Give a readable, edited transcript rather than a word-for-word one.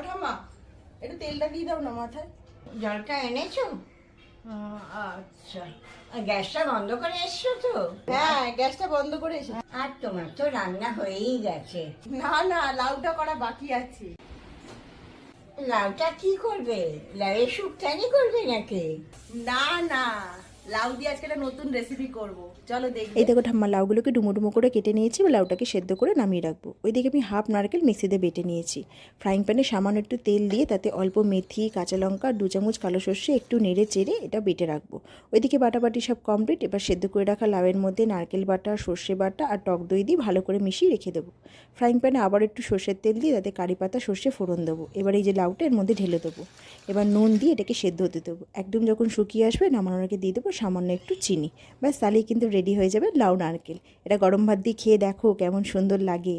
ঠাম্মা একটু তেলটা দিয়ে দাও না মাথায়। জলটা এনেছো? আচ্ছা, আর গ্যাসটা বন্ধ করে এসছো তো? হ্যাঁ, গ্যাসটা বন্ধ করে এসে। আর তোমার তো রান্না হয়েই গেছে। না না, লাউটা করা বাকি আছে। লাউটা কি করবে? লাউয়ের শুক্তানি করবে নাকি? না না, লাউ দিয়ে আজকে একটা নতুন রেসিপি করব, চলো দেখি। এই দেখো ঠাম্মা, লাউগুলোকে ডুমো ডুমো করে কেটে নিয়েছি, বা লাউটাকে সেদ্ধ করে নামিয়ে রাখবো। ওইদিকে আমি হাফ নারকেল মিক্সিতে বেটে নিয়েছি। ফ্রাইং প্যানে সামান্য একটু তেল দিয়ে তাতে অল্প মেথি, কাঁচা লঙ্কা, 2 চামচ কালো সর্ষে একটু নেড়ে চেড়ে এটা বেটে রাখবো। ওইদিকে বাটাবাটি সব কমপ্লিট। এবার সেদ্ধ করে রাখা লাউয়ের মধ্যে নারকেল বাটা, সর্ষে বাটা আর টক দই দিয়ে ভালো করে মিশিয়ে রেখে দেবো। ফ্রাইং প্যানে আবার একটু সর্ষের তেল দিয়ে তাতে কারি পাতা, সর্ষে ফোড়ন দেবো। এবার এই যে লাউটা এর মধ্যে ঢেলে দেবো। এবার নুন দিয়ে এটাকে সেদ্ধ হতে দেবো। একদম যখন শুকিয়ে আসবে নামানোর আগে দিয়ে দেবো সামান্য একটু চিনি। ব্যাস তাহলেই কিন্তু রেডি হয়ে যাবে লাউ নারকেল। এটা গরম ভাত দিয়ে খেয়ে দেখো কেমন সুন্দর লাগে।